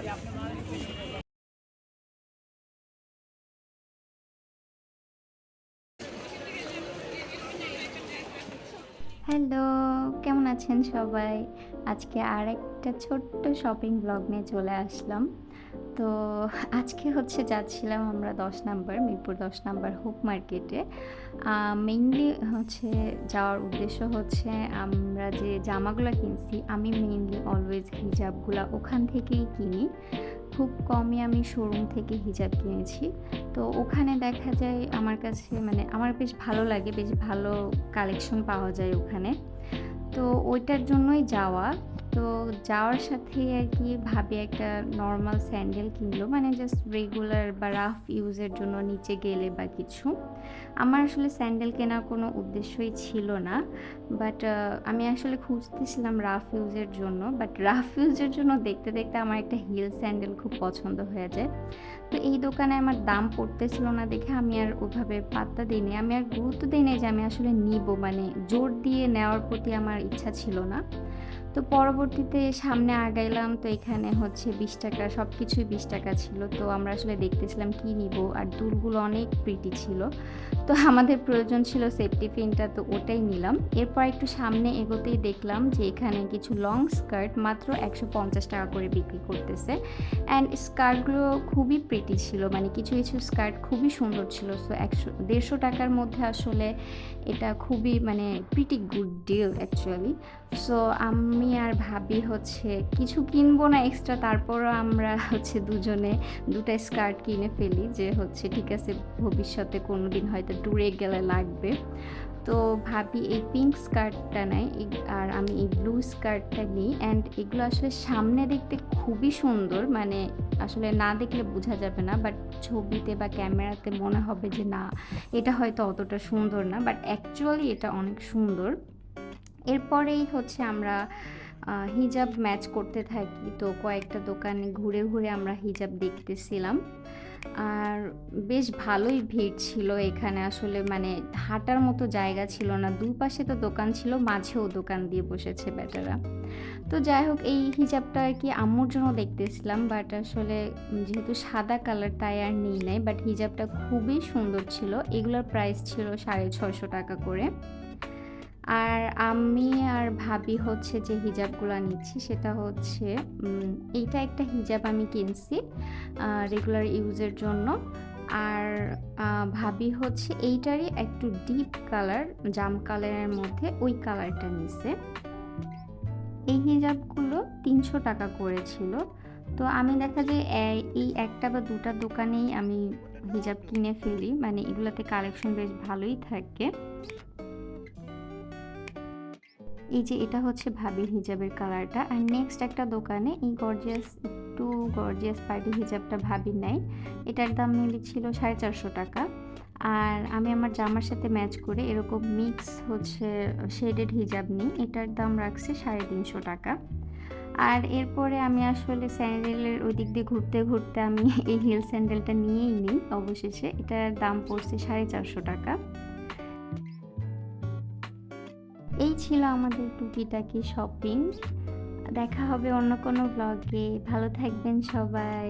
Hello, কেমন আছেন সবাই? আজকে আরেকটা ছোট্ট শপিং ব্লগ নিয়ে চলে আসলাম। তো আজকে হচ্ছে যাচ্ছিলাম আমরা ১০ নাম্বার, মিরপুর ১০ নাম্বার হুক মার্কেটে। মেইনলি হচ্ছে যাওয়ার উদ্দেশ্য হচ্ছে আমরা যে জামাগুলা কিনছি, আমি মেইনলি অলওয়েজ হিজাবগুলা ওখান থেকেই কিনি। খুব কমই আমি শোরুম থেকে হিজাব কিনেছি। তো ওখানে দেখা যায় আমার কাছে মানে আমার বেশ ভালো লাগে, বেশ ভালো কালেকশন পাওয়া যায় ওখানে। তো ওইটার জন্যই যাওয়া। তো যাওয়ার সাথেই আরকি ভাবি একটা নরমাল স্যান্ডেল কিনবো। মানে জাস্ট রেগুলার বা রাফ ইউজের জন্য নিচে গেলে বা কিছু। আমার আসলে স্যান্ডেল কেনার কোনো উদ্দেশ্যই ছিল না। বাট আমি আসলে খুঁজতেছিলাম রাফ ইউজের জন্য। বাট রাফ ইউজের জন্য দেখতে, দেখতে আমার একটা হিল স্যান্ডেল খুব পছন্দ হয়ে যায়। তো এই দোকানে আমার দাম পড়তেছিল না দেখে আমি আর ওভাবে পাত্তা দিইনি। আমি আর গুরুত্ব দেই নাই যে আমি আসলে নিবো। মানে জোর দিয়ে নেওয়ার প্রতি আমার ইচ্ছা ছিল না। তো পরবর্তীতে সামনে আগাইলাম তো এখানে হচ্ছে ৳২০ সবকিছুই ৳২০ ছিল। তো আমরা আসলে দেখতেছিলাম কি নিবো আর দুলগুলো অনেক প্রিটি ছিল। তো আমাদের প্রয়োজন ছিল সেফটি পিনটা তো ওটাই নিলাম। এরপর একটু সামনে এগোতেই দেখলাম যে এখানে কিছু লং স্কার্ট মাত্র ৳১৫০ করে বিক্রি করতেছে। অ্যান্ড স্কার্টগুলো খুবই প্রিটি ছিল। মানে কিছু, কিছু স্কার্ট খুবই সুন্দর ছিল। সো ৳১৫০ মধ্যে আসলে এটা খুবই মানে pretty good deal actually. So আমি আর ভাবি হচ্ছে কিছু কিনবো না এক্সট্রা তারপরও আমরা হচ্ছে দুজনে ২ টা স্কার্ট কিনে ফেলি যে হচ্ছে ঠিক আছে ভবিষ্যতে কোনোদিন হয়তো ট্যুরে গেলে লাগবে। তো ভাবি এই পিঙ্ক স্কার্টটা নেই আর আমি এই ব্লু স্কার্টটা নিই অ্যান্ড এগুলো আসলে সামনে দেখতে খুবই সুন্দর মানে আসলে না দেখলে বোঝা যাবে না বাট ছবিতে বা ক্যামেরাতে মনে হবে যে না এটা হয়তো অতটা সুন্দর না বাট অ্যাকচুয়ালি এটা অনেক সুন্দর। এরপরেই হচ্ছে আমরা হিজাব ম্যাচ করতে থাকি। তো কয়েকটা দোকানে ঘুরে, ঘুরে আমরা হিজাব দেখতেছিলাম। আর বেশ ভালোই ভিড় ছিল এখানে আসলে মানে হাঁটার মতো জায়গা ছিল না। দুপাশে তো দোকান ছিল, মাঝেও দোকান দিয়ে বসেছে বেটারা। তো যাই হোক এই হিজাবটা আরকি আম্মুর জন্য দেখতেছিলাম বাট আসলে যেহেতু সাদা কালার তাই আর নেই নাই। বাট হিজাবটা খুবই সুন্দর ছিল। এগুলোর প্রাইস ছিল ৳৬৫০ করে। আর আমি আর ভাবি হচ্ছে যে হিজাবগুলা নিচ্ছি সেটা হচ্ছে এইটা একটা হিজাব আমি কিনছি রেগুলার ইউজের জন্য। আর ভাবি হচ্ছে এইটারই একটু ডিপ কালার জাম কালারের মধ্যে ওই কালারটা নিছে। এই হিজাবগুলো ৳৩০০ করে ছিল। তো আমি দেখা যায় এই ১ টা বা ২ টা দোকানেই আমি হিজাব কিনে ফেলি। মানে এগুলাতে কালেকশন বেশ ভালোই থাকে। এই যে এটা হচ্ছে ভাবির হিজাবের কালারটা। আর নেক্সট একটা দোকানে এই একটু গর্জিয়াস পার্টি হিজাবটা ভাবি নেয়। এটার দাম মেবি ছিল ৳৪৫০। আর আমি আমার জামার সাথে ম্যাচ করে এরকম মিক্স হচ্ছে শেডেড হিজাব নিই। এটার দাম রাখছি ৳৩৫০। আর এরপরে আমি আসলে স্যান্ডেলের ওই দিক দিয়ে ঘুরতে, ঘুরতে আমি এই হিল স্যান্ডেলটা নিয়েই নিই অবশেষে। এটার দাম পড়ছে ৳৪৫০। এই ছিল আমাদের টুকিটাকি শপিং। দেখা হবে অন্য কোনো ব্লগে। ভালো থাকবেন সবাই।